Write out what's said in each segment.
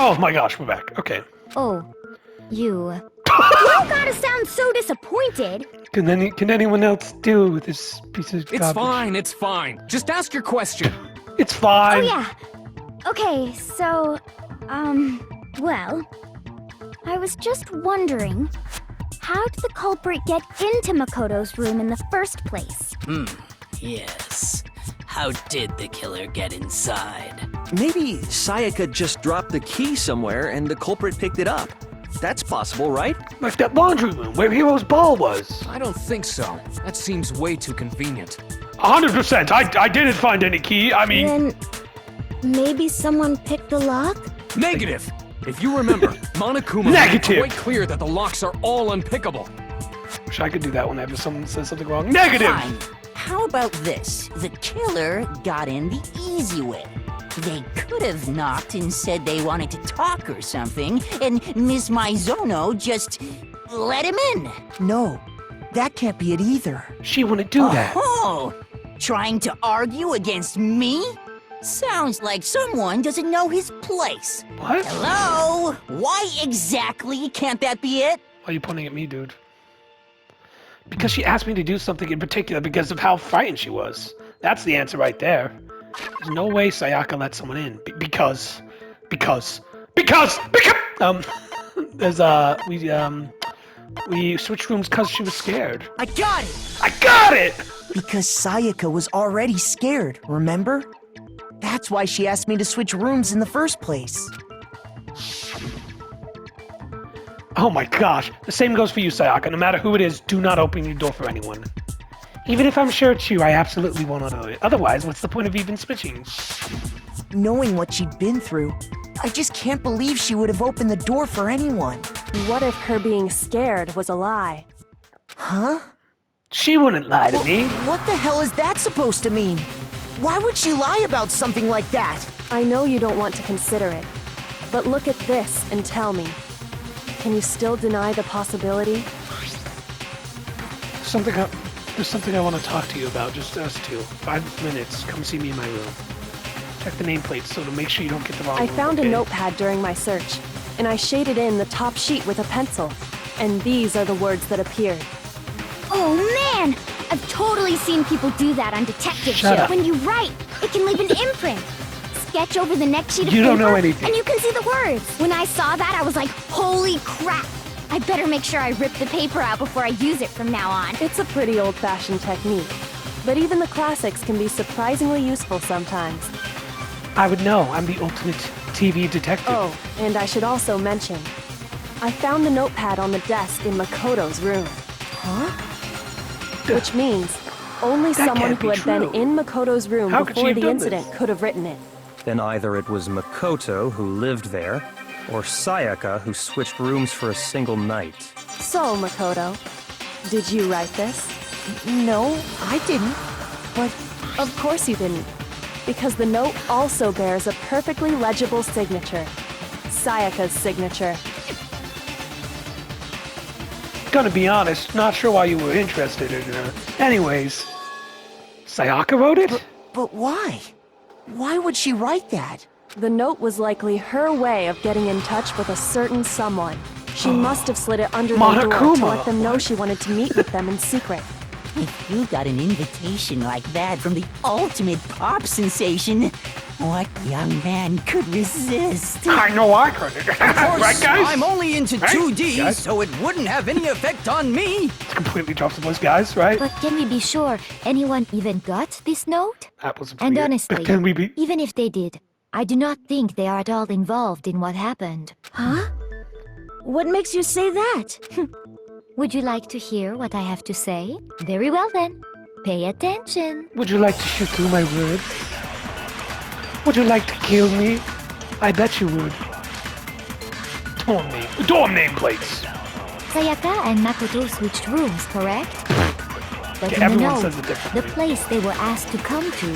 Oh my gosh, we're back. Okay. Oh, you. You don't gotta sound so disappointed. Can anyone else deal with this piece of garbage? It's fine. Just ask your question. It's fine. Oh yeah. Okay, so, well, I was just wondering, how did the culprit get into Makoto's room in the first place? Yes. How did the killer get inside? Maybe Sayaka just dropped the key somewhere and the culprit picked it up. That's possible, right? Like that laundry room where Hero's ball was. I don't think so. That seems way too convenient. 100%. I didn't find any key. I mean... Then, maybe someone picked the lock? Negative! If you remember, Monokuma made it quite clear that the locks are all unpickable. Wish I could do that whenever someone says something wrong. Negative! Fine. How about this? The killer got in the easy way. They could have knocked and said they wanted to talk or something, and Miss Maizono just let him in. No, that can't be it either. She wouldn't do that. Oh, trying to argue against me? Sounds like someone doesn't know his place. What? Hello? Why exactly can't that be it? Why are you pointing at me, dude? Because she asked me to do something in particular because of how frightened she was. That's the answer right there. There's no way Sayaka let someone in. Because there's we switched rooms because she was scared. I got it! I got it! Because Sayaka was already scared, remember? That's why she asked me to switch rooms in the first place. Oh my gosh. The same goes for you, Sayaka. No matter who it is, do not open your door for anyone. Even if I'm sure it's you, I absolutely won't know it. Otherwise, what's the point of even switching? Knowing what she'd been through, I just can't believe she would have opened the door for anyone. What if her being scared was a lie? Huh? She wouldn't lie to me. What the hell is that supposed to mean? Why would she lie about something like that? I know you don't want to consider it, but look at this and tell me. Can you still deny the possibility? There's something I want to talk to you about, just us two. 5 minutes, come see me in my room. Check the nameplate so to make sure you don't get the wrong I room, found okay? a notepad during my search, and I shaded in the top sheet with a pencil. And these are the words that appeared. Oh man! I've totally seen people do that on detective Shut shows. up. When you write, it can leave an imprint. Sketch over the next sheet of You paper, don't know anything. and you can see the words. When I saw that, I was like, holy crap! I better make sure I rip the paper out before I use it from now on. It's a pretty old-fashioned technique, but even the classics can be surprisingly useful sometimes. I would know. I'm the ultimate TV detective. Oh, and I should also mention, I found the notepad on the desk in Makoto's room. Huh? Which means only That someone can't who be had been true. in Makoto's room How could she before have the done incident this? could have written it. Then either it was Makoto who lived there, or Sayaka who switched rooms for a single night. So, Makoto, did you write this? No, I didn't. But Of course you didn't, because the note also bears a perfectly legible signature. Sayaka's signature. Gonna be honest, not sure why you were interested in her. Anyways, Sayaka wrote it? but why? Why would she write that? The note was likely her way of getting in touch with a certain someone. She must have slid it under their door to Monokuma. let them know she wanted to meet with them in secret. If you got an invitation like that from the ultimate pop sensation, what young man could resist? I know I couldn't. Right, guys? I'm only into Right, 2D, guys? so it wouldn't have any effect on me. Completely drops the voice, guys, right? But can we be sure anyone even got this note? That was And weird. honestly, But can we be... even if they did, I do not think they are at all involved in what happened. Huh? What makes you say that? Would you like to hear what I have to say? Very well then. Pay attention. Would you like to shoot through my words? Would you like to kill me? I bet you would. Dorm nameplates. Sayaka and Makoto switched rooms, correct? But Okay, in the everyone note, says it the differently. place they were asked to come to,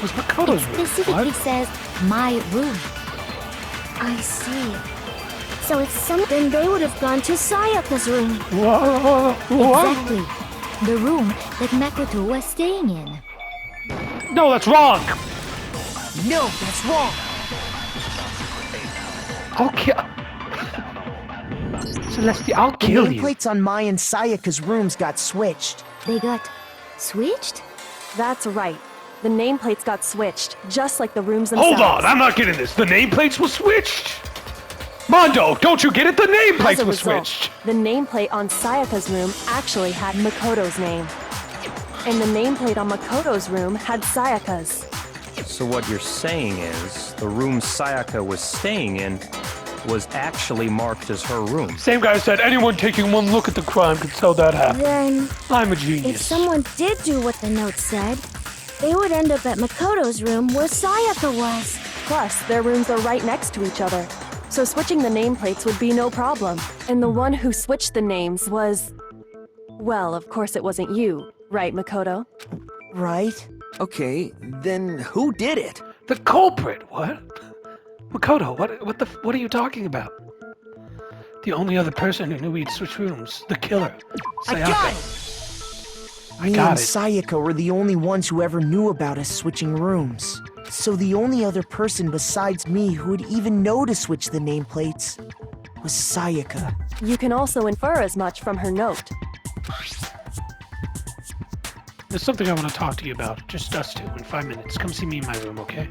Was it Makoto's room? specifically What? says, my room. I see. So if something, they would have gone to Sayaka's room. Whoa, whoa. Exactly. The room that Makoto was staying in. No, that's wrong. No, that's wrong. I'll kill. Celestia, I'll The kill you. nameplates on Mai and Sayaka's rooms got switched. They got switched? That's right. The nameplates got switched, just like the rooms themselves. Hold on, I'm not getting this. The nameplates were switched? Mondo, don't you get it? The As nameplates a were result, switched. the nameplate on Sayaka's room actually had Makoto's name. And the nameplate on Makoto's room had Sayaka's. So what you're saying is, the room Sayaka was staying in was actually marked as her room. Same guy said anyone taking one look at the crime could tell that happened. Then, I'm a if genius. someone did do what the note said, they would end up at Makoto's room where Sayaka was. Plus, their rooms are right next to each other. So switching the nameplates would be no problem. And the one who switched the names was... Well, of course it wasn't you, right, Makoto? Right? Okay, then who did it? The culprit? What? Makoto, what are you talking about? The only other person who knew we'd switch rooms. The killer. Sayaka. I Me got and it. Sayaka were the only ones who ever knew about us switching rooms. So the only other person besides me who would even know to switch the nameplates was Sayaka. You can also infer as much from her note. There's something I want to talk to you about. Just us two in 5 minutes. Come see me in my room, okay?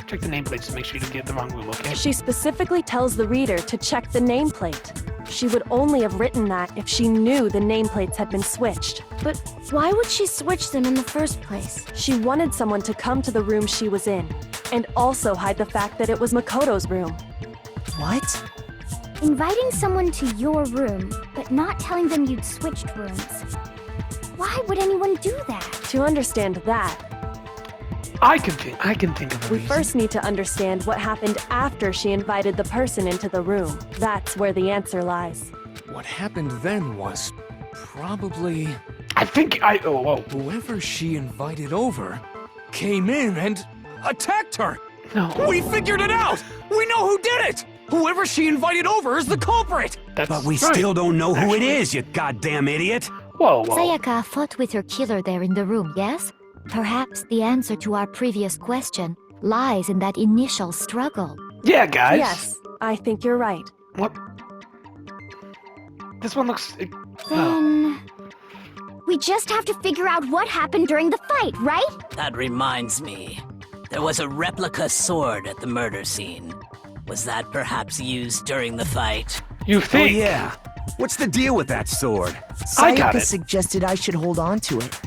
Check the nameplates to make sure you don't get the wrong room, okay? She specifically tells the reader to check the nameplate. She would only have written that if she knew the nameplates had been switched. But why would she switch them in the first place? She wanted someone to come to the room she was in, and also hide the fact that it was Makoto's room. What? Inviting someone to your room, but not telling them you'd switched rooms. Why would anyone do that? To understand that, I can think of a we reason. first need to understand what happened after she invited the person into the room. That's where the answer lies. What happened then was probably Oh, whoa. whoever she invited over came in and attacked her. No. We figured it out! We know who did it! Whoever she invited over is the culprit! That's But we right. still don't know who it Actually. is, you goddamn idiot! Whoa. Sayaka fought with her killer there in the room, yes? Perhaps the answer to our previous question lies in that initial struggle. Yeah, guys. Yes, I think you're right. What? This one looks... Then... We just have to figure out what happened during the fight, right? That reminds me. There was a replica sword at the murder scene. Was that perhaps used during the fight? You think? Oh yeah. What's the deal with that sword? I got Sayaka it. suggested I should hold on to it.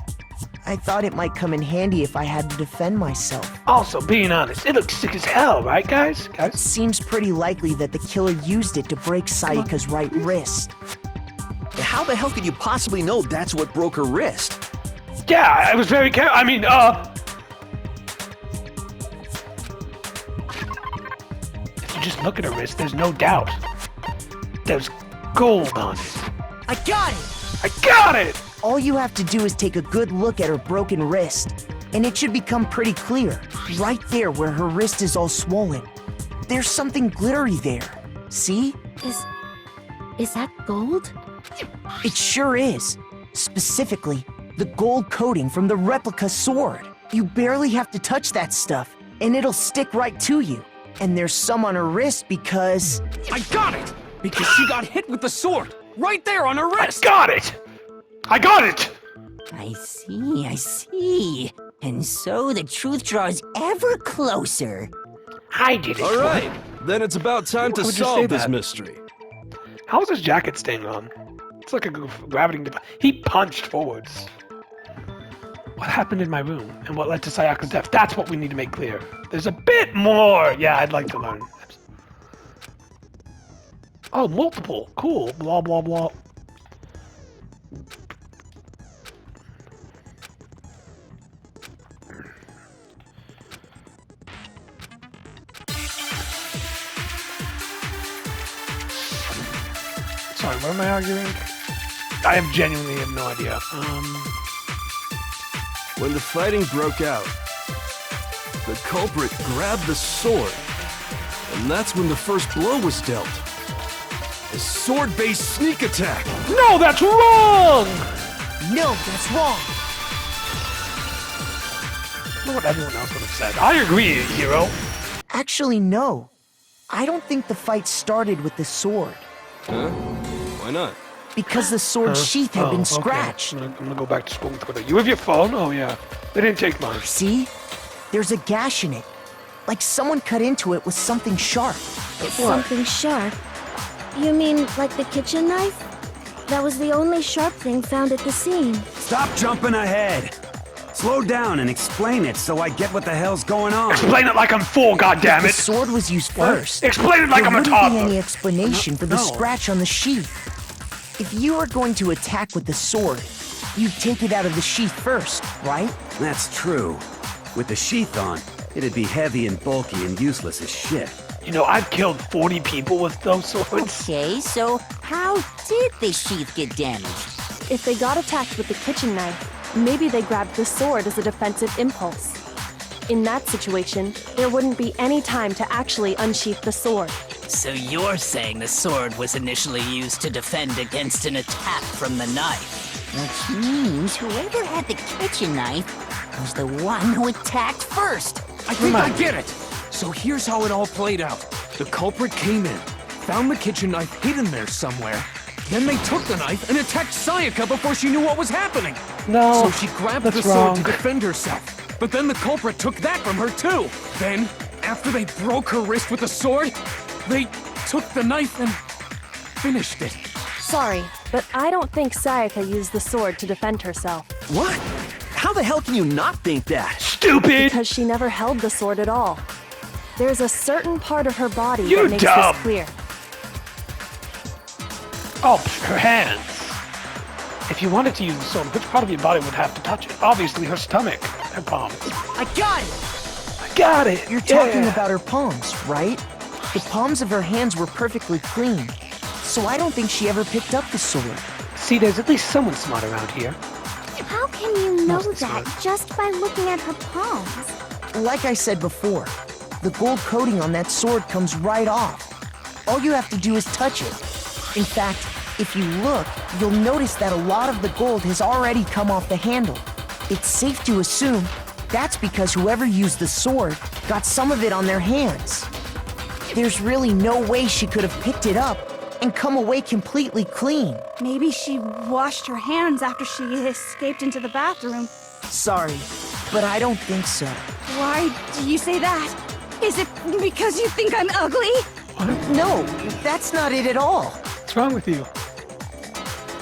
I thought it might come in handy if I had to defend myself. Also, being honest, it looks sick as hell, right, guys? Seems pretty likely that the killer used it to break Sayaka's right wrist. How the hell could you possibly know that's what broke her wrist? Yeah, I was very careful. I mean, if you just look at her wrist, there's no doubt. There's gold on it. I got it! I got it! All you have to do is take a good look at her broken wrist, and it should become pretty clear. Right there where her wrist is all swollen. There's something glittery there. See? Is that gold? It sure is. Specifically, the gold coating from the replica sword. You barely have to touch that stuff, and it'll stick right to you. And there's some on her wrist because... I got it! Because she got hit with the sword! Right there on her wrist! I got it! I got it! I see. And so the truth draws ever closer. I did it. All right, then it's about time to Why would you say solve this that? mystery. How is his jacket staying on? It's like a gravity device. He punched forwards. What happened in my room and what led to Sayaka's death? That's what we need to make clear. There's a bit more. Yeah, I'd like to learn. Oh, multiple. Cool. Blah, blah, blah. Sorry, what am I arguing? I have genuinely have no idea. When the fighting broke out, the culprit grabbed the sword, and that's when the first blow was dealt. A sword-based sneak attack! No, that's wrong! No, that's wrong! I don't know what everyone else would have said. I agree, hero. Actually, no. I don't think the fight started with the sword. Huh? Why not? Because the sword's sheath had been scratched. Okay. I'm gonna go back to school with Twitter. You have your phone? Oh yeah. They didn't take mine. See? There's a gash in it. Like someone cut into it with something sharp. Something sharp? You mean like the kitchen knife? That was the only sharp thing found at the scene. Stop jumping ahead. Slow down and explain it so I get what the hell's going on. Explain it like I'm 4, goddammit! The sword was used first. Explain it like I'm a There toddler! wouldn't be any explanation for the scratch on the sheath. If you are going to attack with the sword, you'd take it out of the sheath first, right? That's true. With the sheath on, it'd be heavy and bulky and useless as shit. You know, I've killed 40 people with those swords. Okay, so how did the sheath get damaged? If they got attacked with the kitchen knife, maybe they grabbed the sword as a defensive impulse. In that situation, there wouldn't be any time to actually unsheath the sword. So you're saying the sword was initially used to defend against an attack from the knife? Which means whoever had the kitchen knife was the one who attacked first. I think I get it. So here's how it all played out. The culprit came in, found the kitchen knife hidden there somewhere. Then they took the knife and attacked Sayaka before she knew what was happening. No, So she grabbed the sword to defend herself. But then the culprit took that from her too. Then, after they broke her wrist with the sword, they took the knife and finished it. Sorry, but I don't think Sayaka used the sword to defend herself. What? How the hell can you not think that? Stupid! Because she never held the sword at all. There's a certain part of her body You're that makes dumb. this clear. Oh, her hands. If you wanted to use the sword, which part of your body would have to touch it? Obviously, her stomach, her palms. I got it! I got it! You're talking about her palms, right? The palms of her hands were perfectly clean. So I don't think she ever picked up the sword. See, there's at least someone smart around here. How can you know Mostly that smart. just by looking at her palms? Like I said before, the gold coating on that sword comes right off. All you have to do is touch it. In fact, if you look, you'll notice that a lot of the gold has already come off the handle. It's safe to assume that's because whoever used the sword got some of it on their hands. There's really no way she could have picked it up and come away completely clean. Maybe she washed her hands after she escaped into the bathroom. Sorry, but I don't think so. Why do you say that? Is it because you think I'm ugly? No, that's not it at all. What's wrong with you?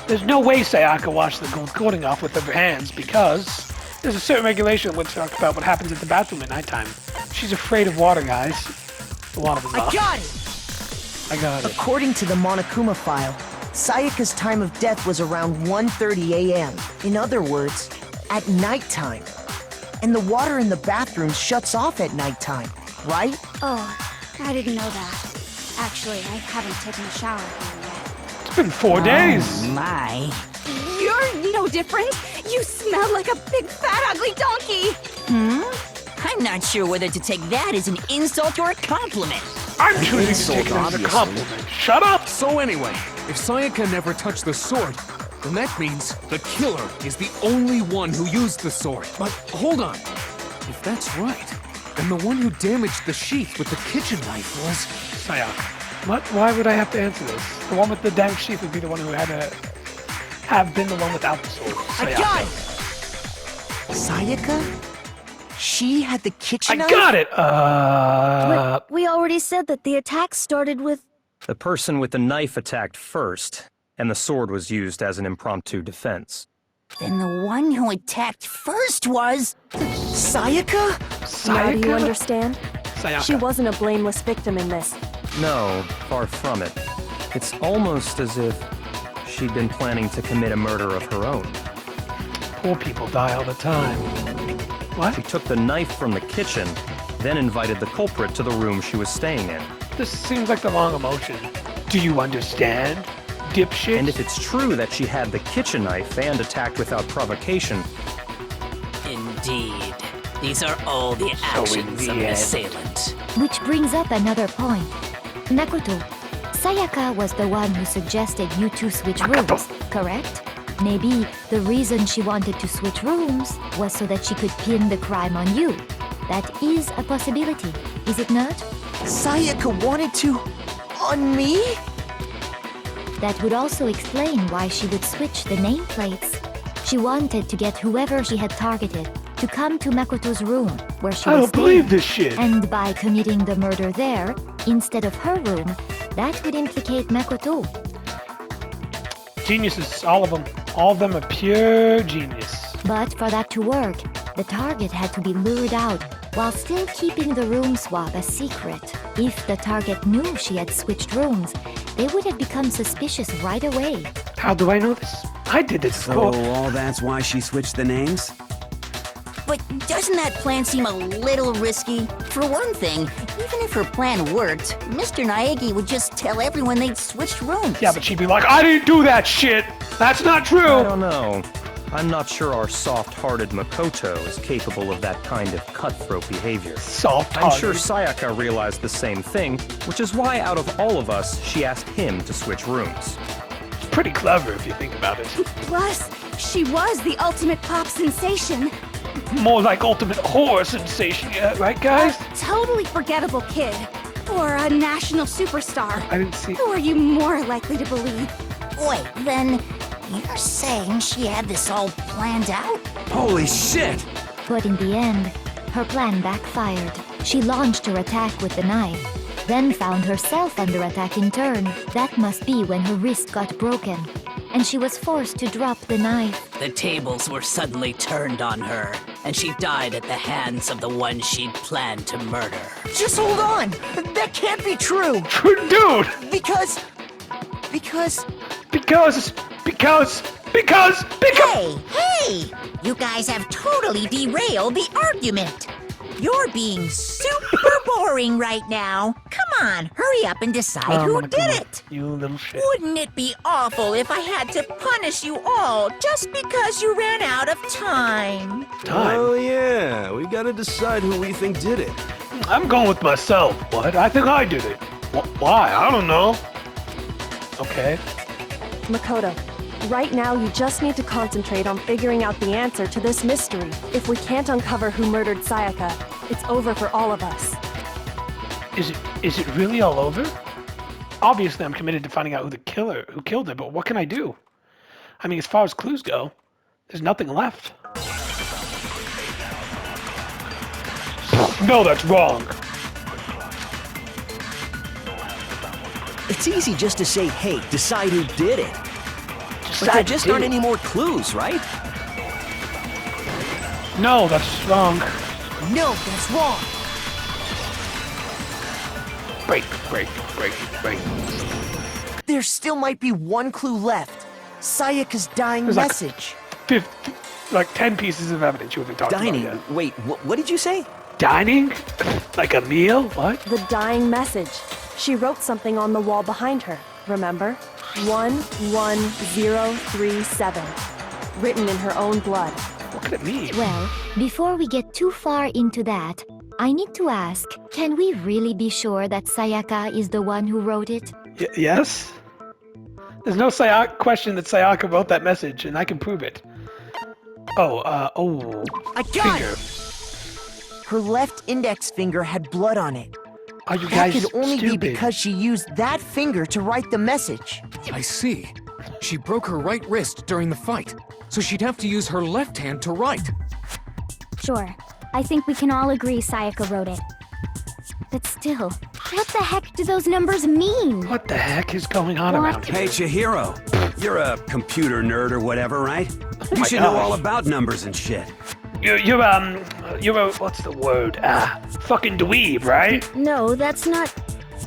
There's no way Sayaka washed the gold coating off with her hands because there's a certain regulation which talks about what happens at the bathroom at nighttime. She's afraid of water, guys. A lot of them are. I got it! I got it. According to the Monokuma file, Sayaka's time of death was around 1:30 a.m. In other words, at nighttime. And the water in the bathroom shuts off at nighttime, right? Oh, I didn't know that. Actually, I haven't taken a shower here yet. It's been 4 days. Oh my. You're no different. You smell like a big fat ugly donkey. I'm not sure whether to take that as an insult or a compliment. I'm choosing to take it as a compliment. Shut up! So anyway, if Sayaka never touched the sword, then that means the killer is the only one who used the sword. But hold on. If that's right, then the one who damaged the sheath with the kitchen knife was Sayaka. What? Why would I have to answer this? The one with the damaged sheath would be the one who had to have been the one without the sword. Sayaka. I got it! Sayaka? She had the kitchen knife? I got it! But we already said that the attack started with... The person with the knife attacked first, and the sword was used as an impromptu defense. Then the one who attacked first was... Sayaka? Now do you understand? Sayaka. She wasn't a blameless victim in this. No, far from it. It's almost as if she'd been planning to commit a murder of her own. Poor people die all the time. What? She took the knife from the kitchen, then invited the culprit to the room she was staying in. This seems like the wrong emotion. Do you understand, dipshit? And if it's true that she had the kitchen knife and attacked without provocation... Indeed. These are all the actions of an assailant. Which brings up another point. Makoto, Sayaka was the one who suggested you two switch rooms, correct? Maybe the reason she wanted to switch rooms was so that she could pin the crime on you. That is a possibility, is it not? Sayaka wanted to... on me? That would also explain why she would switch the nameplates. She wanted to get whoever she had targeted to come to Makoto's room, where she I was don't believe staying. this shit. And by committing the murder there, instead of her room, that would implicate Makoto. Geniuses, all of them. All of them are pure genius. But for that to work, the target had to be lured out while still keeping the room swap a secret. If the target knew she had switched rooms, they would have become suspicious right away. How do I know this? I did this. So all that's why she switched the names? But doesn't that plan seem a little risky? For one thing, even if her plan worked, Mr. Naegi would just tell everyone they'd switched rooms. Yeah, but she'd be like, I didn't do that shit! That's not true! I don't know. I'm not sure our soft-hearted Makoto is capable of that kind of cutthroat behavior. Soft-hearted? I'm sure Sayaka realized the same thing, which is why out of all of us, she asked him to switch rooms. It's pretty clever if you think about it. Plus, she was the ultimate pop sensation. More like ultimate horror sensation, yeah, right guys? A totally forgettable kid. Or a national superstar. I didn't see... Who are you more likely to believe? Wait, then you're saying she had this all planned out? Holy shit! But in the end, her plan backfired. She launched her attack with the knife, then found herself under attack in turn. That must be when her wrist got broken, and she was forced to drop the knife. The tables were suddenly turned on her, and she died at the hands of the one she'd planned to murder. Just hold on! That can't be true! Dude! Because... Hey! You guys have totally derailed the argument. You're being super boring right now. Come on, hurry up and decide who did it. You little shit. Wouldn't it be awful if I had to punish you all just because you ran out of time? Oh yeah, we gotta decide who we think did it. I'm going with myself. What? I think I did it. Why? I don't know. Okay. Makoto, right now you just need to concentrate on figuring out the answer to this mystery. If we can't uncover who murdered Sayaka, it's over for all of us. Is it really all over? Obviously, I'm committed to finding out who killed her, but what can I do? I mean, as far as clues go, there's nothing left. No, that's wrong. It's easy just to say, hey, decide who did it. But there just aren't any more clues, right? No, that's wrong. No, that's wrong. Break. There still might be one clue left. Sayaka's dying There's message. Like 10 pieces of evidence you haven't talked Dining. about yet. Wait, what did you say? Dining? Like a meal? What? The dying message. She wrote something on the wall behind her, remember? 11037. Written in her own blood. What could it mean? Well, before we get too far into that, I need to ask, can we really be sure that Sayaka is the one who wrote it? Yes? There's no question that Sayaka wrote that message, and I can prove it. I got finger. it! Her left index finger had blood on it. Are you That guys could only stupid? be because she used that finger to write the message. I see. She broke her right wrist during the fight, so she'd have to use her left hand to write. Sure. I think we can all agree Sayaka wrote it. But still, what the heck do those numbers mean? What the heck is going on around here? Hey, Chihiro. You're a computer nerd or whatever, right? You my should know gosh. all about numbers and shit. You're a, what's the word? Fucking dweeb, right? No, that's not...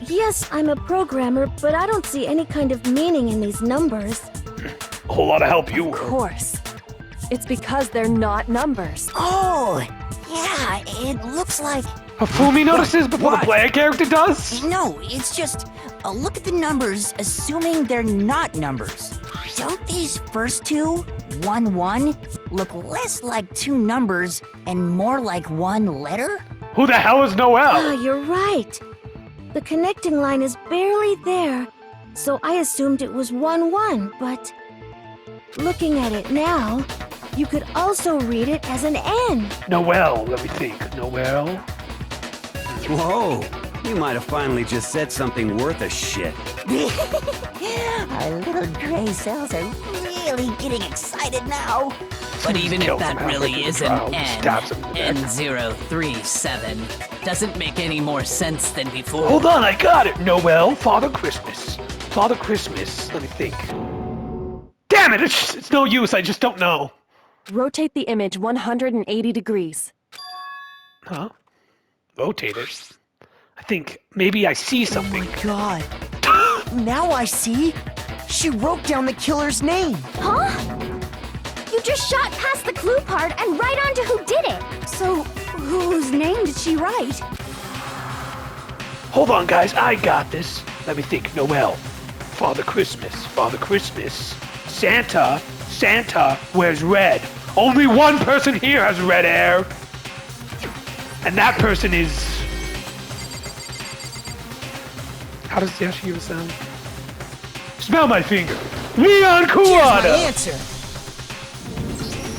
Yes, I'm a programmer, but I don't see any kind of meaning in these numbers. A whole lot of help you Of were. course. It's because they're not numbers. Oh, yeah, it looks like... Hafumi notices before the player character does? No, it's just, look at the numbers, assuming they're not numbers. Don't these first two, 1-1, look less like two numbers and more like one letter? Who the hell is Ah, Noelle? you're right. The connecting line is barely there, so I assumed it was 1-1, but... Looking at it now, you could also read it as an N. Noelle, let me think. Noelle? Whoa. You might have finally just said something worth a shit. Our little gray cells are really getting excited now. But even if that really is an N037, doesn't make any more sense than before. Hold on, I got it! Noel, Father Christmas. Father Christmas, let me think. Damn it, it's no use, I just don't know. Rotate the image 180 degrees. Huh? Rotate it? I think maybe I see something. Oh my god. Now I see. She wrote down the killer's name. Huh? You just shot past the clue part and right onto who did it. So, whose name did she write? Hold on, guys, I got this. Let me think. Noel, Father Christmas, Santa wears red. Only one person here has red hair. And that person is... How does Yashiva sound? Smell my finger. Leon Kuwata! Here's my answer.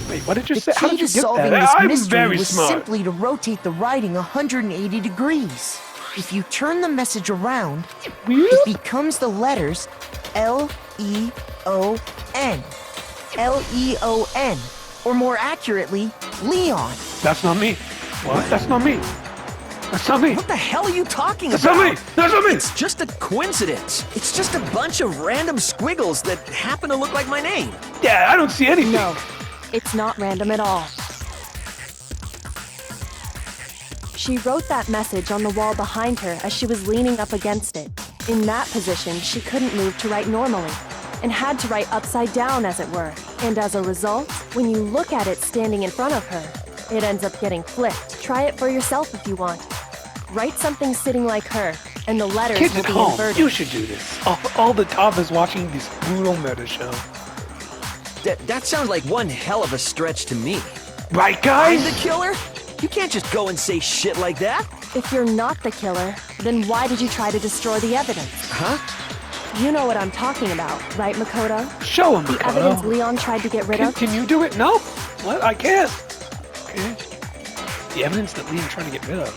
Wait, what did you The say? How key did you to get solving that? this I'm mystery very was smart. simply to rotate the writing 180 degrees. If you turn the message around, it becomes the letters L-E-O-N. L-E-O-N. Or more accurately, Leon. That's not me. What? That's not me. That's not me. What the hell are you talking That's about? not me. That's not me. It's just a coincidence. It's just a bunch of random squiggles that happen to look like my name. Yeah, I don't see anything. No, it's not random at all. She wrote that message on the wall behind her as she was leaning up against it. In that position, she couldn't move to write normally, and had to write upside down, as it were. And as a result, when you look at it standing in front of her, it ends up getting flipped. Try it for yourself if you want. Write something sitting like her, and the letters Kids will at be home, inverted. you should do this. All the toddlers watching this brutal murder show. That sounds like one hell of a stretch to me. Right, guys? I'm the killer? You can't just go and say shit like that. If you're not the killer, then why did you try to destroy the evidence? Huh? You know what I'm talking about, right, Makoto? Show him, The Makoto. evidence Leon tried to get rid of? Can you do it? No. What? I can't. Okay. The evidence that Leon tried to get rid of.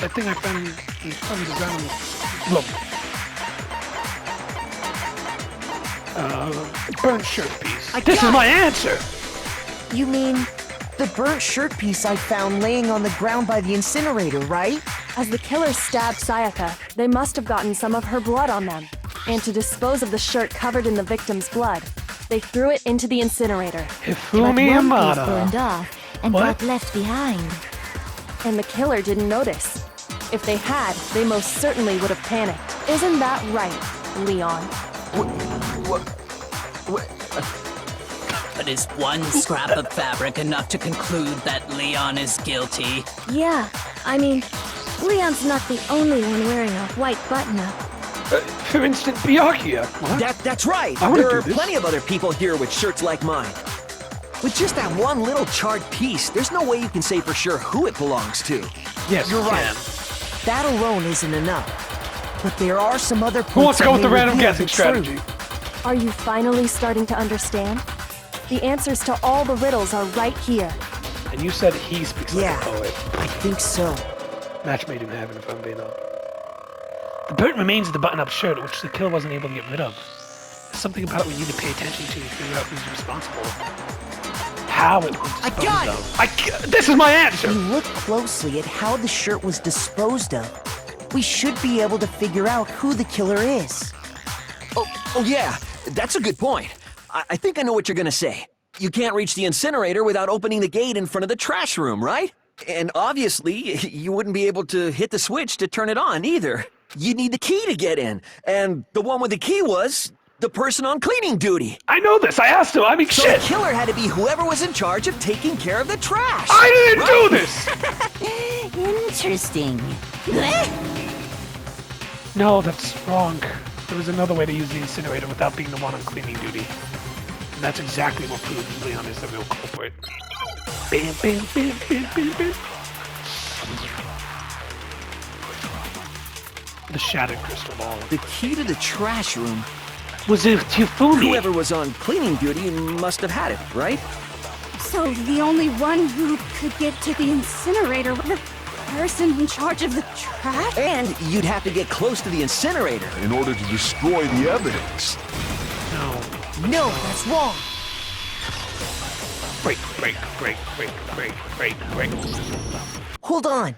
That thing I found in probably the ground. Look. Burnt shirt piece. This is my answer. You mean the burnt shirt piece I found laying on the ground by the incinerator, right? As the killer stabbed Sayaka, they must have gotten some of her blood on them. And to dispose of the shirt covered in the victim's blood, they threw it into the incinerator. But one piece burned off and What? got left behind. And the killer didn't notice. If they had, they most certainly would have panicked. Isn't that right, Leon? But is one scrap of fabric enough to conclude that Leon is guilty? Yeah, I mean, Leon's not the only one wearing a white button-up. For instance, Byakuya. That's right. I wanna There do are this. plenty of other people here with shirts like mine. With just that one little charred piece, there's no way you can say for sure who it belongs to. Yes, You're right. That alone isn't enough. But there are some other points Who wants to go that with the may random reveal guessing the strategy? truth. Are you finally starting to understand? The answers to all the riddles are right here. And you said he speaks like a poet. I think so. Match made in heaven, if I'm being honest. The burnt remains of the button-up shirt, which the killer wasn't able to get rid of. There's something about it we need to pay attention to figure out who's responsible. How it was disposed got of. This is my answer! We look closely at how the shirt was disposed of. We should be able to figure out who the killer is. Oh yeah, that's a good point. I think I know what you're gonna say. You can't reach the incinerator without opening the gate in front of the trash room, right? And obviously, you wouldn't be able to hit the switch to turn it on either. You need the key to get in, and the one with the key was the person on cleaning duty. I know this, I asked him, I mean, so shit! the killer had to be whoever was in charge of taking care of the trash. I didn't do this! Interesting. No, that's wrong. There was another way to use the incinerator without being the one on cleaning duty. And that's exactly what proves Leon is the real culprit. Bam, bam, bam, bam, bam, bam. The shattered crystal ball. The key to the trash room was it Tifumi? Whoever was on cleaning duty must have had it, right? So the only one who could get to the incinerator... person in charge of the trash? And you'd have to get close to the incinerator. In order to destroy the evidence. No. No, that's wrong. Break. Hold on.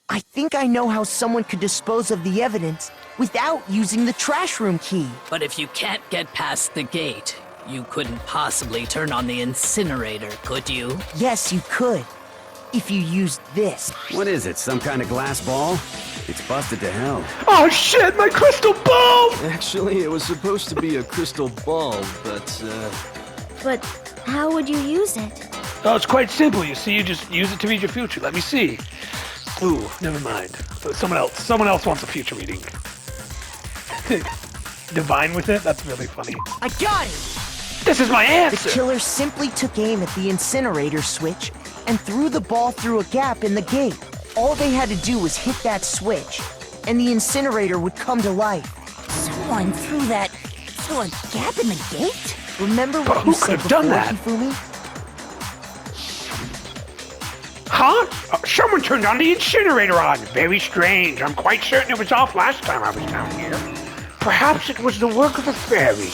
I think I know how someone could dispose of the evidence without using the trash room key. But if you can't get past the gate, you couldn't possibly turn on the incinerator, could you? Yes, you could. If you used this. What is it, some kind of glass ball? It's busted to hell. Oh shit, my crystal ball! Actually, it was supposed to be a crystal ball, but, But how would you use it? Oh, it's quite simple, you see. You just use it to read your future. Let me see. Ooh, never mind. Someone else wants a future reading. Divine with it? That's really funny. I got it! This is my The answer! killer simply took aim at the incinerator switch and threw the ball through a gap in the gate. All they had to do was hit that switch, and the incinerator would come to life. Someone threw a gap in the gate? Remember But what who you could said have done before, that? Hifumi? Huh? Someone turned on the incinerator on. Very strange. I'm quite certain it was off last time I was down here. Perhaps it was the work of a fairy.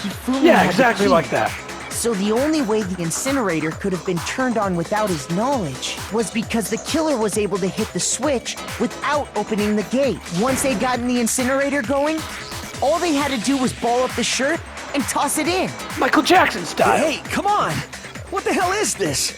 Hifumi Yeah, had the exactly key. like that. So the only way the incinerator could have been turned on without his knowledge was because the killer was able to hit the switch without opening the gate. Once they got the incinerator going, all they had to do was ball up the shirt and toss it in. Michael Jackson style. hey, come on! What the hell is this?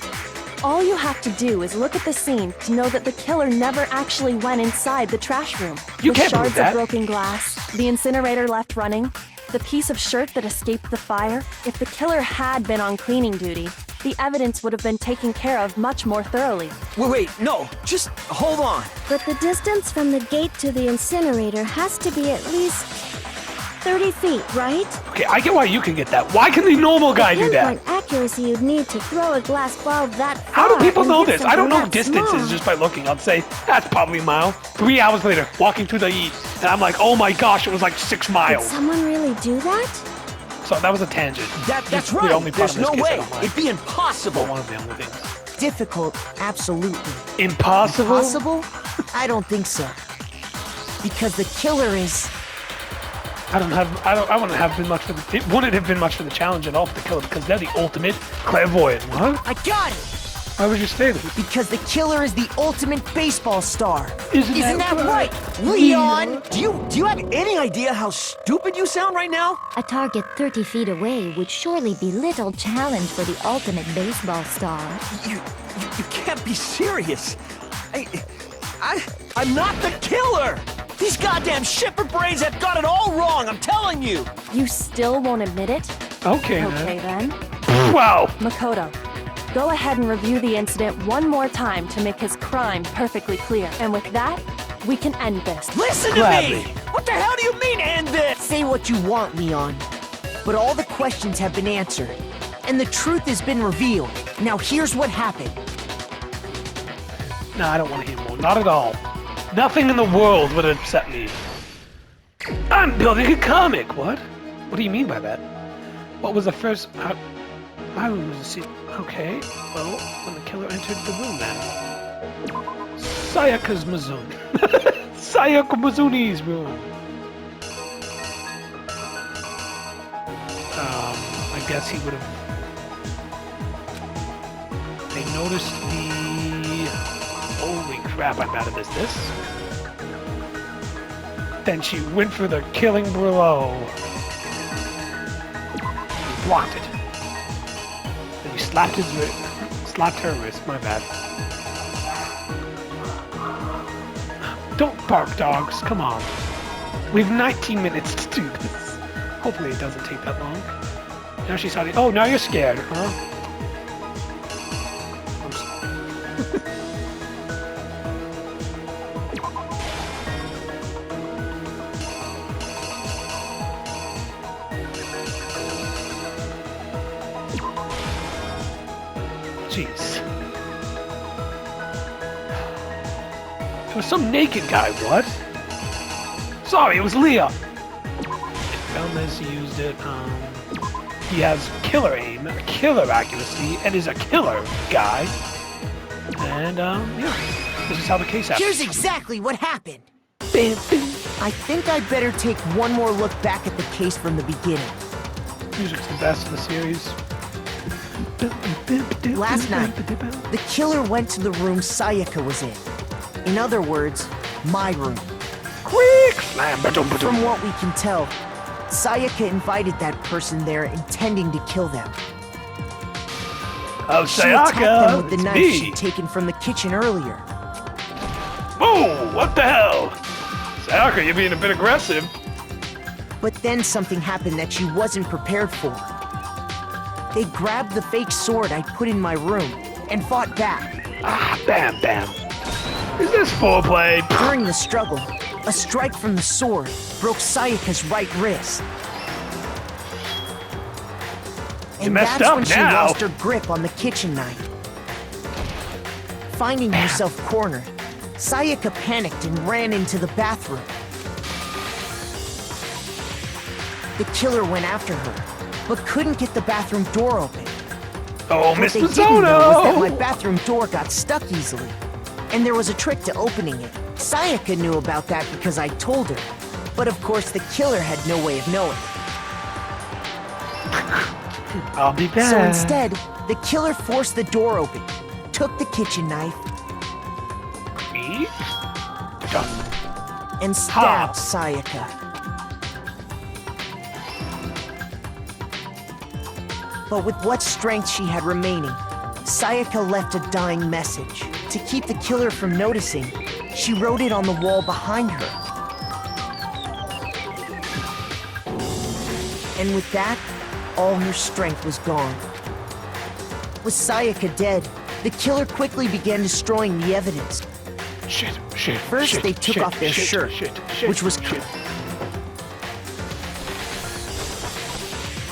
All you have to do is look at the scene to know that the killer never actually went inside the trash room. You With can't believe shards that. of broken glass, the incinerator left running, the piece of shirt that escaped the fire. If the killer had been on cleaning duty, the evidence would have been taken care of much more thoroughly. Wait, no, just hold on. But the distance from the gate to the incinerator has to be at least 30 feet, right? Okay, I get why you can get that. Why can the normal guy do that? Pinpoint accuracy you'd need to throw a glass ball that far. How do people and know hit this? I don't know something that distances small. just by looking. I'll say, that's probably a mile. 3 hours later, walking through the heat, and I'm like, oh my gosh, it was like 6 Did miles. someone really do that? So that was a tangent. That's Just right. The only part There's of this no case I way. don't like. It'd be impossible. One of the only things. Difficult, absolutely. Impossible? Possible? I don't think so. Because the killer is... I wouldn't have been much for the, it wouldn't have been much for the challenge at all for the killer because they're the ultimate clairvoyant. What? I got it! Why would you say that? Because the killer is the ultimate baseball star. Isn't that right, Leon? Do you have any idea how stupid you sound right now? A target 30 feet away would surely be little challenge for the ultimate baseball star. You can't be serious. I'm not the killer. These goddamn shipper brains have got it all wrong, I'm telling you! You still won't admit it? Okay, Okay then. Wow. Makoto, go ahead and review the incident one more time to make his crime perfectly clear. And with that, we can end this. Listen to Gladly. me! What the hell do you mean, end this? Say what you want, Leon. But all the questions have been answered. And the truth has been revealed. Now here's what happened. No, I don't want to hear more. Not at all. Nothing in the world would upset me. I'm building a comic. What? What do you mean by that? What was the first... my room was a secret. Okay. Well, when the killer entered the room then. Sayaka's Mizun. Sayaka Mizuni's room. I guess he would have... They noticed the... Holy crap, I'm bad at this. Then she went for the killing blow. He blocked it. Then he slapped his wrist. Slapped her wrist, my bad. Don't bark, dogs. Come on. We have 19 minutes to do this. Hopefully it doesn't take that long. Now she's hiding. Oh, now you're scared, huh? Jeez. It was some naked guy, what? Sorry, it was Leah. Found this, used it, he has killer aim, killer accuracy, and is a killer guy. And, yeah. This is how the case happens. Here's exactly what happened. Bam, bam. I think I'd better take one more look back at the case from the beginning. Music's the best in the series. Last night, the killer went to the room Sayaka was in. In other words, my room. Quick slam. From what we can tell, Sayaka invited that person there intending to kill them. Oh, She attacked them with Sayaka, the it's knife me. she'd taken from the kitchen earlier. Whoa, what the hell? Sayaka, you're being a bit aggressive. But then something happened that she wasn't prepared for. They grabbed the fake sword I put in my room and fought back. Ah, bam, bam. Is this foreplay? During the struggle, a strike from the sword broke Sayaka's right wrist. And messed that's up when she now. lost her grip on the kitchen knife. Finding herself cornered, Sayaka panicked and ran into the bathroom. The killer went after her, but couldn't get the bathroom door open. Oh, What they Mr. didn't know was that my Zono! bathroom door got stuck easily, and there was a trick to opening it. Sayaka knew about that because I told her, but of course the killer had no way of knowing. I'll be back. So instead, the killer forced the door open, took the kitchen knife, and stabbed Sayaka. But with what strength she had remaining, Sayaka left a dying message. To keep the killer from noticing, she wrote it on the wall behind her. And with that, all her strength was gone. With Sayaka dead, the killer quickly began destroying the evidence. Shit. First, they took off their shirt, which was shit.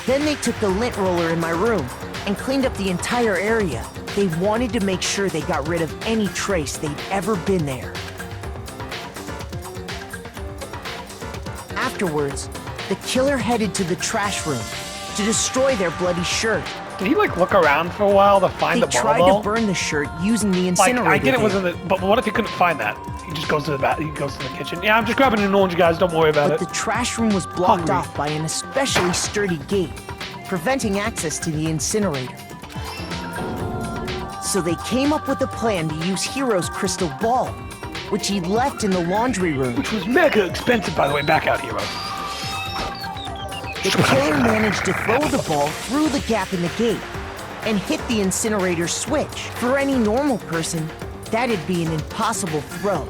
Then they took the lint roller in my room and cleaned up the entire area. They wanted to make sure they got rid of any trace they'd ever been there. Afterwards, the killer headed to the trash room to destroy their bloody shirt. Did he like look around for a while to find They the tried ball? to burn the shirt using the Like, incinerator. I get it there. wasn't the, but what if he couldn't find that? He just goes to the he goes to the kitchen. Yeah, I'm just grabbing an orange, guys. Don't worry about But it. the trash room was blocked Hungry. off by an especially sturdy gate, preventing access to the incinerator. So they came up with a plan to use Hero's crystal ball, which he left in the laundry room. Which was mega expensive, by the way. Back out, Hero. The killer managed to throw the ball through the gap in the gate and hit the incinerator switch. For any normal person, that'd be an impossible throw.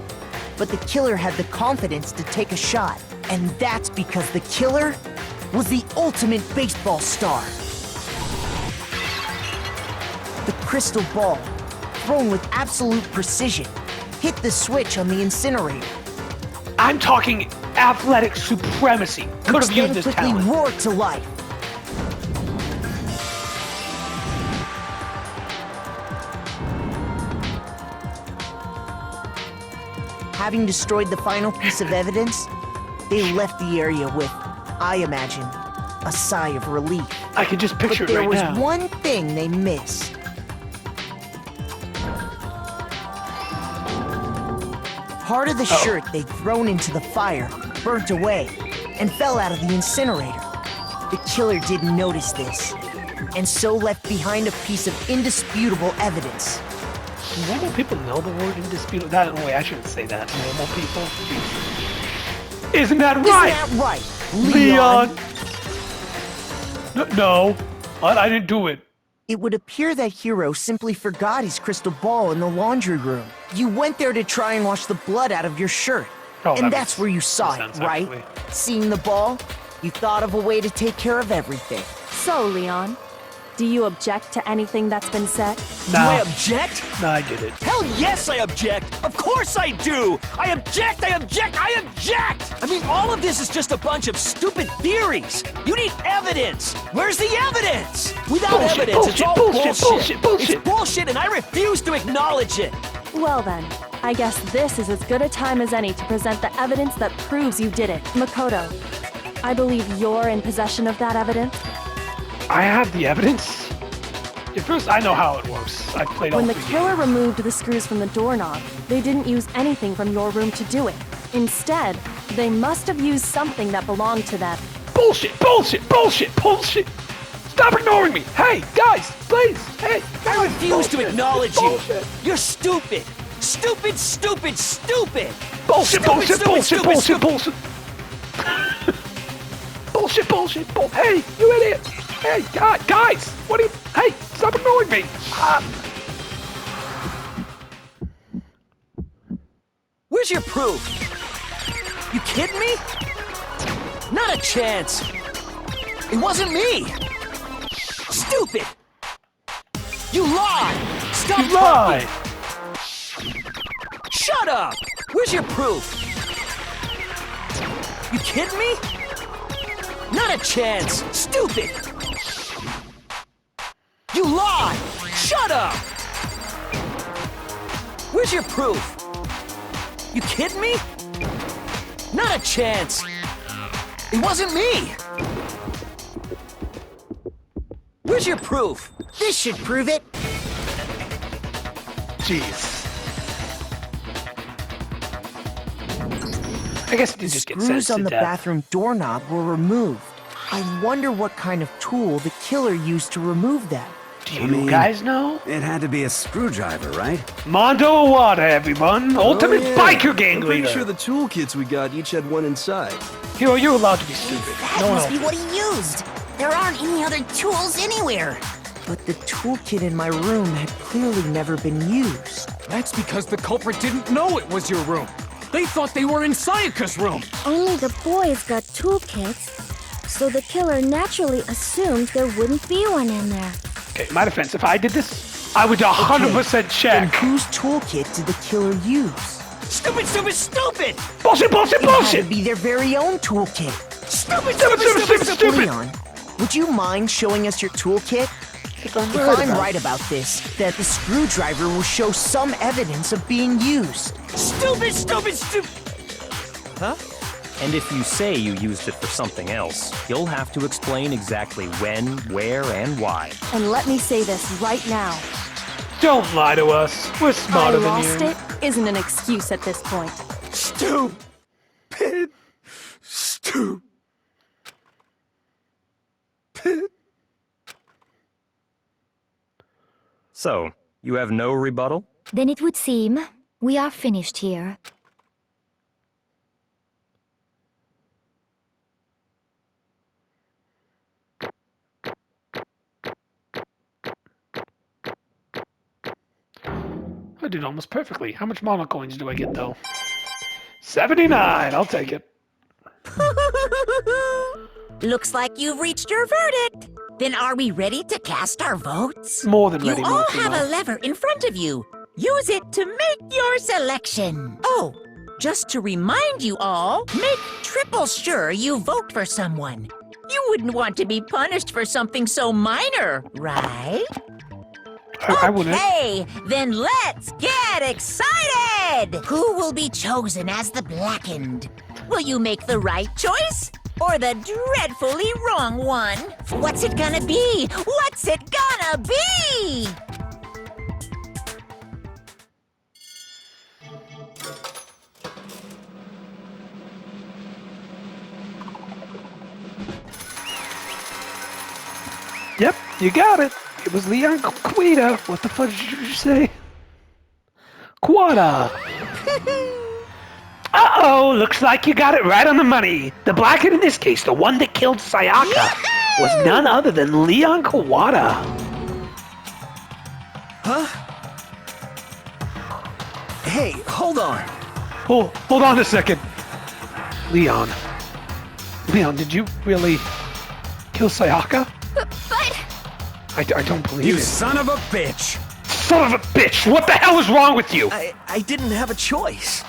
But the killer had the confidence to take a shot, and that's because the killer was the ultimate baseball star. The crystal ball, thrown with absolute precision, hit the switch on the incinerator. I'm talking athletic supremacy. Could which have used then this quickly talent. roared to life. Having destroyed the final piece of evidence, they left the area with, I imagine, a sigh of relief. I can just picture But it there right was now. one thing they missed. Part of the shirt they'd thrown into the fire burnt away and fell out of the incinerator. The killer didn't notice this, and so left behind a piece of indisputable evidence. Normal people know the word indisputable. That, wait, I shouldn't say that. Normal people? Isn't that right? Isn't that right, Leon? No. What? I didn't do it. It would appear that Hero simply forgot his crystal ball in the laundry room. You went there to try and wash the blood out of your shirt. Oh, that and that's makes where you saw it, sense, right? actually. Seeing the ball, you thought of a way to take care of everything. So, Leon, do you object to anything that's been said? Do I object? No, I did it. Hell yes, I object! Of course I do! I object! I object! I object! I mean, all of this is just a bunch of stupid theories. You need evidence! Where's the evidence? Without Bullshit, evidence, it's all bullshit. It's bullshit, and I refuse to acknowledge it! Well then, I guess this is as good a time as any to present the evidence that proves you did it. Makoto, I believe you're in possession of that evidence. I have the evidence. At first, I know how it works. I played all When the 3 killer games. removed the screws from the doorknob, they didn't use anything from your room to do it. Instead, they must have used something that belonged to them. Bullshit! Bullshit! Bullshit! Bullshit! Stop ignoring me! Hey, guys, please! Hey! I refuse to acknowledge you! Bullshit. You're stupid! Stupid, stupid, stupid! Bullshit! Stupid, Bullshit! stupid, Bullshit! stupid, Bullshit! stupid. Bullshit! Bullshit! Bullshit! Bull! Hey, you idiot! Hey, guys! What are you? Hey, stop ignoring me! Where's your proof? You kidding me? Not a chance! It wasn't me! Stupid! You lie! Stop You lie! talking! Shut up! Where's your proof? You kidding me? Not a chance! Stupid! You lie! Shut up! Where's your proof? You kidding me? Not a chance! It wasn't me! Where's your proof? This should prove it. Jeez. I guess it did just get Screws sentenced on to the death. bathroom doorknob were removed. I wonder what kind of tool the killer used to remove them. Do you guys know? It had to be a screwdriver, right? Mondo Awada, everyone! Ultimate biker gang I'm pretty leader! sure the toolkits we got each had one inside. Hero, you're allowed to be stupid. That No one must be else. what he used. There aren't any other tools anywhere. But the toolkit in my room had clearly never been used. That's because the culprit didn't know it was your room. They thought they were in Sayaka's room. Only the boys got toolkits, so the killer naturally assumed there wouldn't be one in there. Okay, my defense, if I did this, I would 100% Then check. whose toolkit did the killer use? Stupid, stupid, stupid! Bullshit, bullshit, It had bullshit! to be their very own toolkit. Stupid, stupid, stupid, stupid! Leon, would you mind showing us your toolkit? If I'm right about this, that the screwdriver will show some evidence of being used. Stupid, stupid, stupid! Huh? And if you say you used it for something else, you'll have to explain exactly when, where, and why. And let me say this right now. Don't lie to us. We're smarter I than lost you. it isn't an excuse at this point. Stupid! Stupid! So, you have no rebuttal? Then it would seem we are finished here. I did almost perfectly. How much mono coins do I get, though? 79! I'll take it. Looks like you've reached your verdict. Then are we ready to cast our votes? More than ready, You all Martino. have a lever in front of you. Use it to make your selection. Oh, just to remind you all, make triple sure you vote for someone. You wouldn't want to be punished for something so minor, right? I wouldn't. Okay, then let's get excited! Who will be chosen as the Blackened? Will you make the right choice? Or the dreadfully wrong one? What's it gonna be? What's it gonna be? Yep, you got it. It was Leon Quita. What the fuck did you say? Quada. Uh-oh, looks like you got it right on the money. The Blackhead in this case, the one that killed Sayaka, was none other than Leon Kawada. Huh? Hey, hold on. Hold on a second. Leon, did you really kill Sayaka? But... I don't believe You it. son of a bitch! Son of a bitch! What the hell is wrong with you? I didn't have a choice.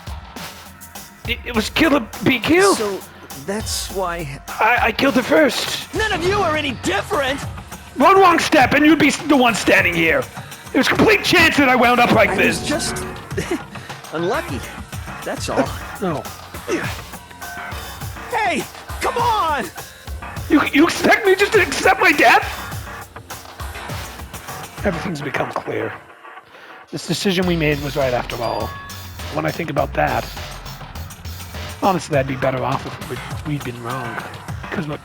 It was kill or be killed. So, that's why... I killed her first. None of you are any different! One wrong step and you'd be the one standing here. It was a complete chance that I wound up like I this. was just... unlucky. That's all. No. Hey! Come on! You expect me just to accept my death? Everything's become clear. This decision we made was right after all. When I think about that, honestly, I'd be better off if we'd been wrong. Because what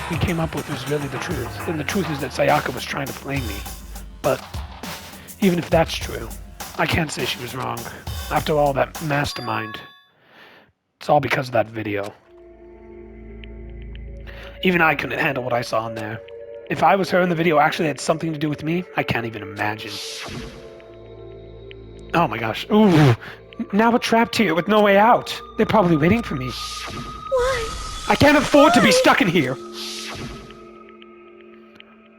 we came up with was really the truth. And the truth is that Sayaka was trying to blame me. But even if that's true, I can't say she was wrong. After all, that mastermind, it's all because of that video. Even I couldn't handle what I saw in there. If I was her and the video actually had something to do with me, I can't even imagine. Oh my gosh. Ooh. Now we're trapped here with no way out. They're probably waiting for me. Why? I can't afford to be stuck in here.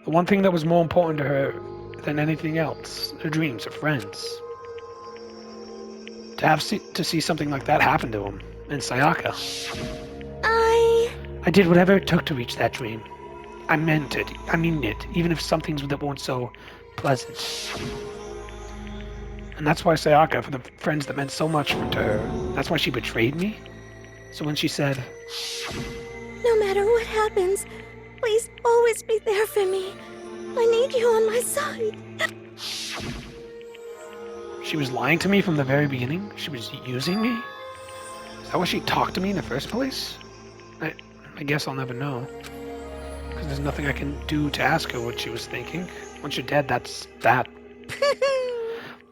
The one thing that was more important to her than anything else, her dreams, her friends. To see something like that happen to him, and Sayaka. I did whatever it took to reach that dream. I meant it. I mean it, even if some things that weren't so pleasant. And that's why Sayaka, for the friends that meant so much to her, that's why she betrayed me. So when she said, no matter what happens, please always be there for me. I need you on my side. She was lying to me from the very beginning? She was using me? Is that why she talked to me in the first place? I guess I'll never know. Because there's nothing I can do to ask her what she was thinking. Once you're dead, that's that.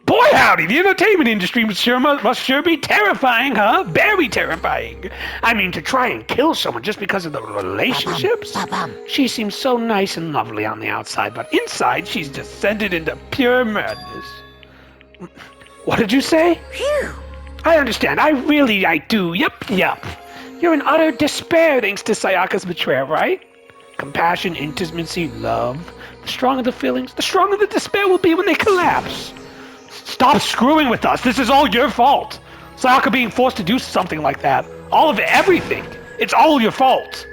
Boy howdy, the entertainment industry must sure be terrifying, huh? Very terrifying. I mean, to try and kill someone just because of the relationships? She seems so nice and lovely on the outside, but inside she's descended into pure madness. What did you say? Phew. I understand. I do. Yup. You're in utter despair thanks to Sayaka's betrayal, right? Compassion, intimacy, love. The stronger the feelings, the stronger the despair will be when they collapse. Stop screwing with us. This is all your fault. Sayaka being forced to do something like that. All of it, everything. It's all your fault.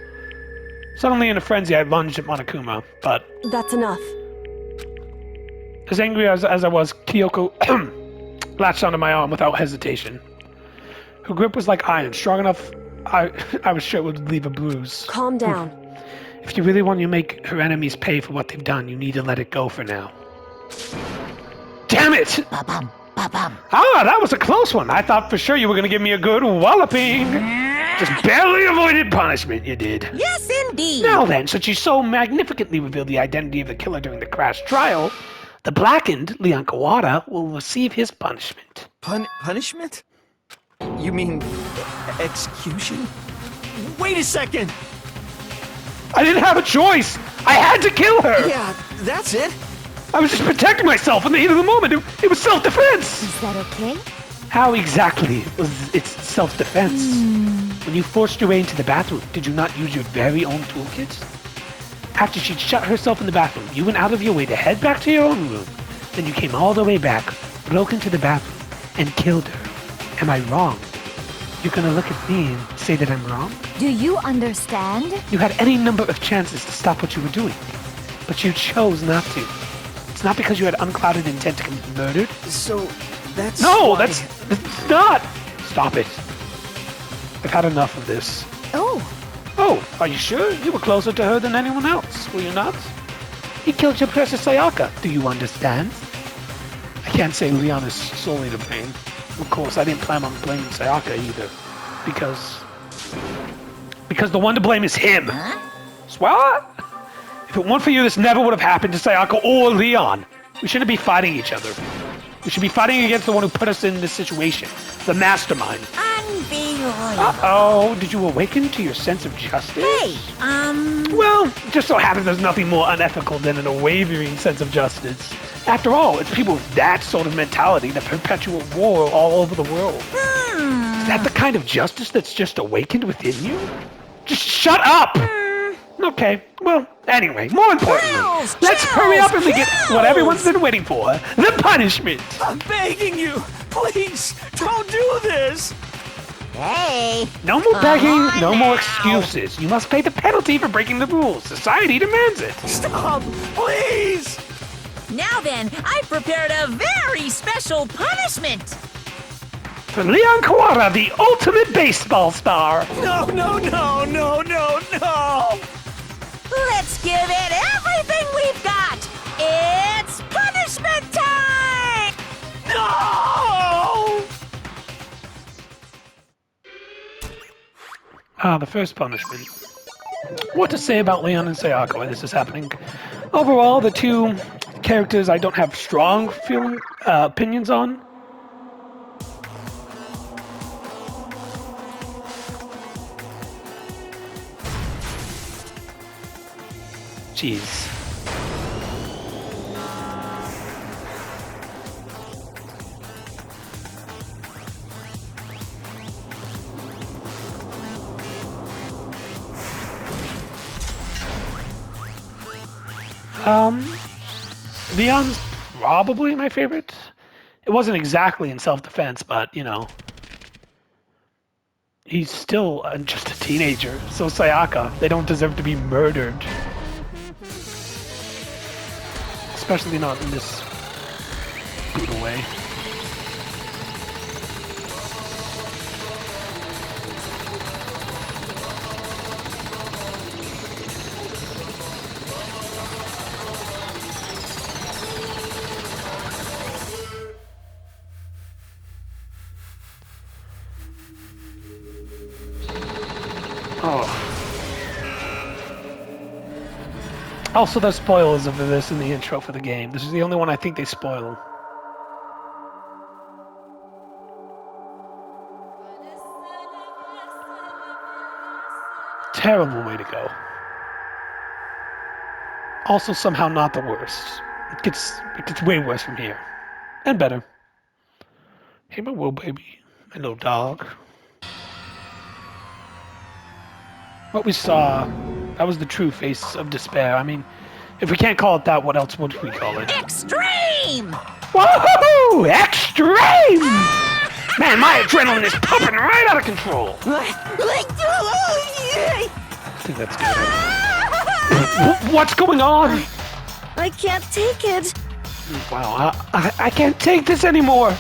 Suddenly in a frenzy, I lunged at Monokuma, but... That's enough. As angry as I was, Kyoko latched onto my arm without hesitation. Her grip was like iron, strong enough I was sure it would leave a bruise. Calm down. If you really want to make her enemies pay for what they've done, you need to let it go for now. Damn it! Ba-bum, ba-bum. Ah, that was a close one. I thought for sure you were going to give me a good walloping. Just barely avoided punishment, you did. Yes, indeed. Now then, since you so magnificently revealed the identity of the killer during the crash trial, the blackened Leon Kawada will receive his punishment. Punishment? You mean execution? Wait a second! I didn't have a choice! I had to kill her! Yeah, that's it. I was just protecting myself in the heat of the moment. It was self-defense! Is that okay? How exactly was it self-defense? When you forced your way into the bathroom, did you not use your very own toolkit? After she'd shut herself in the bathroom, you went out of your way to head back to your own room. Then you came all the way back, broke into the bathroom, and killed her. Am I wrong? You're gonna look at me and say that I'm wrong? Do you understand? You had any number of chances to stop what you were doing, but you chose not to. It's not because you had unclouded intent to commit murder. So, that's No, why... that's not! Stop it. I've had enough of this. Oh, Are you sure? You were closer to her than anyone else, were you not? He killed your precious Sayaka. Do you understand? I can't say Leon is solely to blame. Of course, I didn't plan on blaming Sayaka either. Because the one to blame is him. Huh? What? If it weren't for you, this never would have happened to Sayaka or Leon. We shouldn't be fighting each other. We should be fighting against the one who put us in this situation. The mastermind. Unbelievable. Uh-oh, did you awaken to your sense of justice? Hey, Well, it just so happens there's nothing more unethical than an unwavering sense of justice. After all, it's people with that sort of mentality that perpetuate war all over the world. Is that the kind of justice that's just awakened within you? Just shut up! Okay, well, anyway, more importantly, let's hurry up and get what everyone's been waiting for, the punishment! I'm begging you! Please, don't do this! Hey. No more begging, no more excuses. You must pay the penalty for breaking the rules. Society demands it. Stop! Please! Now then, I've prepared a very special punishment. For Leon Kawada, the ultimate baseball star. No! Let's give it everything we've got. It's punishment The first punishment. What to say about Leon and Sayaka when this is happening? Overall, the two characters I don't have strong opinions on. Jeez. Leon's probably my favorite. It wasn't exactly in self-defense, but, you know, he's still just a teenager. So Sayaka, they don't deserve to be murdered. Especially not in this brutal way. Oh. Also, there's spoilers of this in the intro for the game. This is the only one I think they spoil. Terrible way to go. Also, somehow not the worst. It gets way worse from here. And better. Hey, my little baby. My little dog. What we saw, that was the true face of despair. I mean, if we can't call it that, what else would we call it? Extreme! Woohoo! Extreme! Man, my adrenaline is pumping right out of control. I think that's good. What's going on? I can't take it. Wow, I can't take this anymore.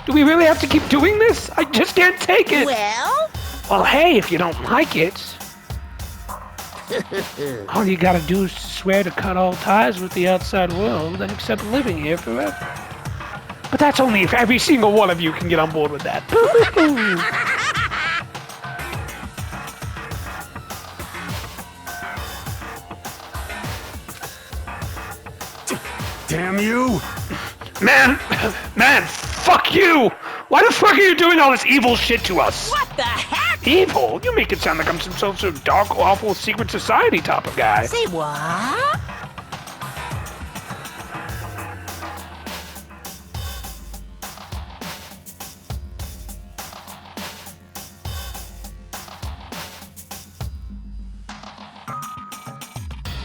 Do we really have to keep doing this? I just can't take it. Well, hey, if you don't like it, all you gotta do is swear to cut all ties with the outside world and accept living here forever. But that's only if every single one of you can get on board with that. Damn you! Man, fuck you! Why the fuck are you doing all this evil shit to us? What the heck? Evil? You make it sound like I'm some sort of dark, awful, secret society type of guy. Say what?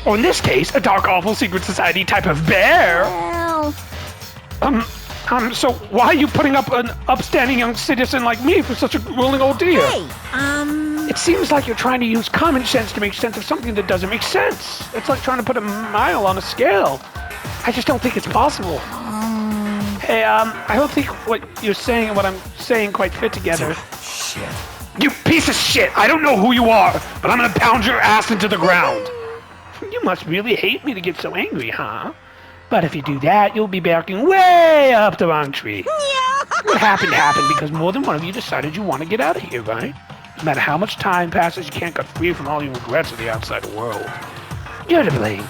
Or in this case, a dark, awful, secret society type of bear. Well... So why are you putting up an upstanding young citizen like me for such a grueling ordeal? Hey, It seems like you're trying to use common sense to make sense of something that doesn't make sense. It's like trying to put a mile on a scale. I just don't think it's possible. Hey, I don't think what you're saying and what I'm saying quite fit together. Shit. You piece of shit! I don't know who you are, but I'm gonna pound your ass into the ground. You must really hate me to get so angry, huh? But if you do that, you'll be barking way up the wrong tree. What happened because more than one of you decided you want to get out of here, right? No matter how much time passes, you can't get free from all your regrets of the outside world. You're to blame.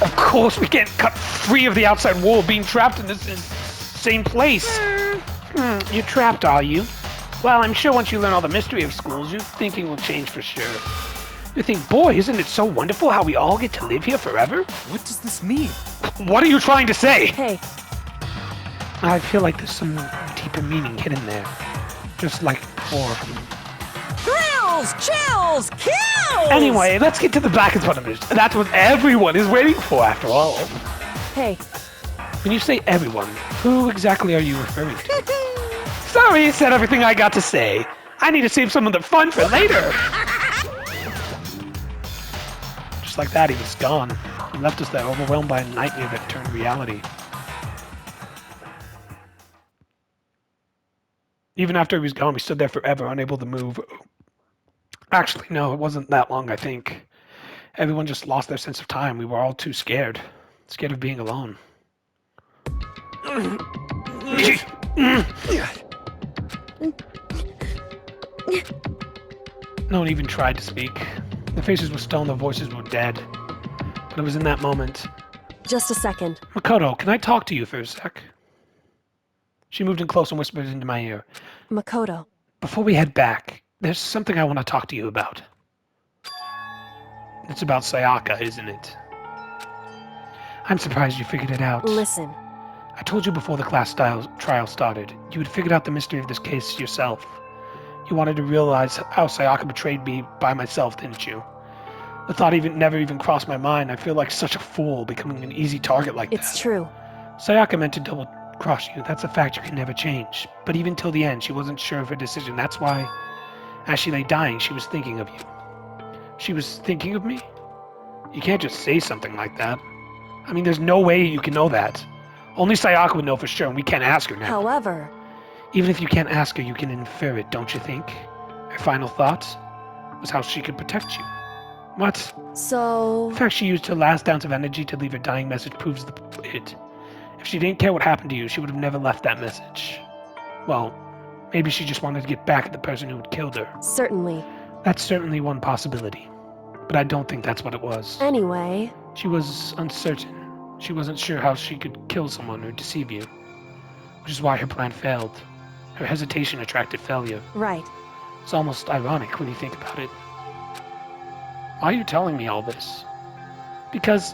Of course we can't cut free of the outside world, being trapped in this same place. You're trapped, are you? Well, I'm sure once you learn all the mystery of schools, your thinking will change for sure. You think, boy, isn't it so wonderful how we all get to live here forever? What does this mean? What are you trying to say? Hey, I feel like there's some deeper meaning hidden there. Just like before. thrills, chills, kills! Anyway, let's get to the back of this. That's what everyone is waiting for, after all. hey, When you say everyone, who exactly are you referring to? Sorry, I said everything I got to say. I need to save some of the fun for later. Just like that, he was gone. He left us there overwhelmed by a nightmare that turned reality. Even after he was gone, we stood there forever, unable to move. Actually, no, it wasn't that long, I think. Everyone just lost their sense of time. We were all too scared. Scared of being alone. No one even tried to speak. The faces were still and the voices were dead. But it was in that moment. Just a second. Makoto, can I talk to you for a sec? She moved in close and whispered into my ear. Makoto. Before we head back, there's something I want to talk to you about. It's about Sayaka, isn't it? I'm surprised you figured it out. Listen. I told you before the class trial started. You had figured out the mystery of this case yourself. You wanted to realize how Sayaka betrayed me by myself, didn't you? The thought never even crossed my mind. I feel like such a fool becoming an easy target like that. It's true. Sayaka meant to double-cross you. That's a fact you can never change. But even till the end, she wasn't sure of her decision. That's why, as she lay dying, she was thinking of you. She was thinking of me? You can't just say something like that. I mean, there's no way you can know that. Only Sayaka would know for sure, and we can't ask her now. However... Even if you can't ask her, you can infer it, don't you think? Her final thought was how she could protect you. What? So... The fact she used her last ounce of energy to leave her dying message proves it. If she didn't care what happened to you, she would have never left that message. Well, maybe she just wanted to get back at the person who had killed her. Certainly. That's certainly one possibility. But I don't think that's what it was. Anyway... She was uncertain. She wasn't sure how she could kill someone or deceive you. Which is why her plan failed. Her hesitation attracted failure. Right. It's almost ironic when you think about it. Why are you telling me all this? Because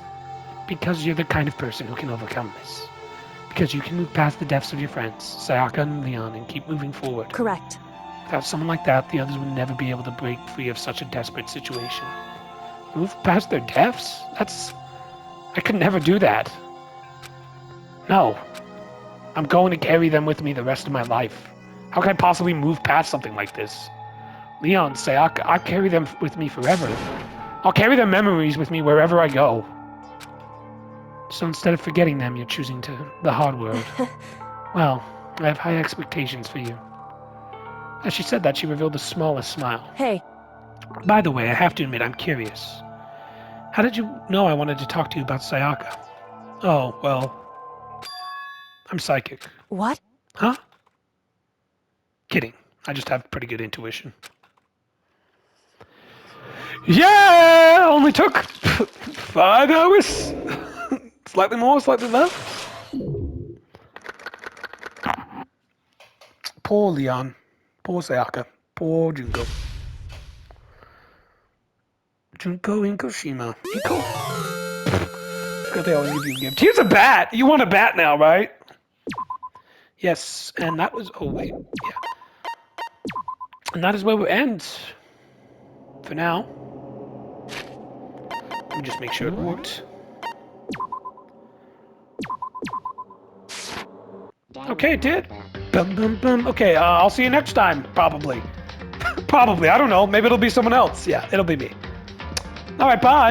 you're the kind of person who can overcome this. Because you can move past the deaths of your friends, Sayaka and Leon, and keep moving forward. Correct. Without someone like that, the others would never be able to break free of such a desperate situation. Move past their deaths? I could never do that. No. I'm going to carry them with me the rest of my life. How can I possibly move past something like this? Leon, Sayaka, I'll carry them with me forever. I'll carry their memories with me wherever I go. So instead of forgetting them, you're choosing the hard world. Well, I have high expectations for you. As she said that, she revealed the smallest smile. Hey. By the way, I have to admit, I'm curious. How did you know I wanted to talk to you about Sayaka? Oh, well... I'm psychic. What? Huh? Kidding. I just have pretty good intuition. Yeah! Only took 5 hours. Slightly more, slightly less. Poor Leon. Poor Sayaka. Poor Junko. Junko Inkoshima. They always give you a gift. Here's a bat! You want a bat now, right? Yes, and that was... Oh, wait. Yeah. And that is where we end. For now. Let me just make sure it worked. Okay, it did. Bum, bum, bum. Okay, I'll see you next time, probably. Probably, I don't know. Maybe it'll be someone else. Yeah, it'll be me. Alright, bye.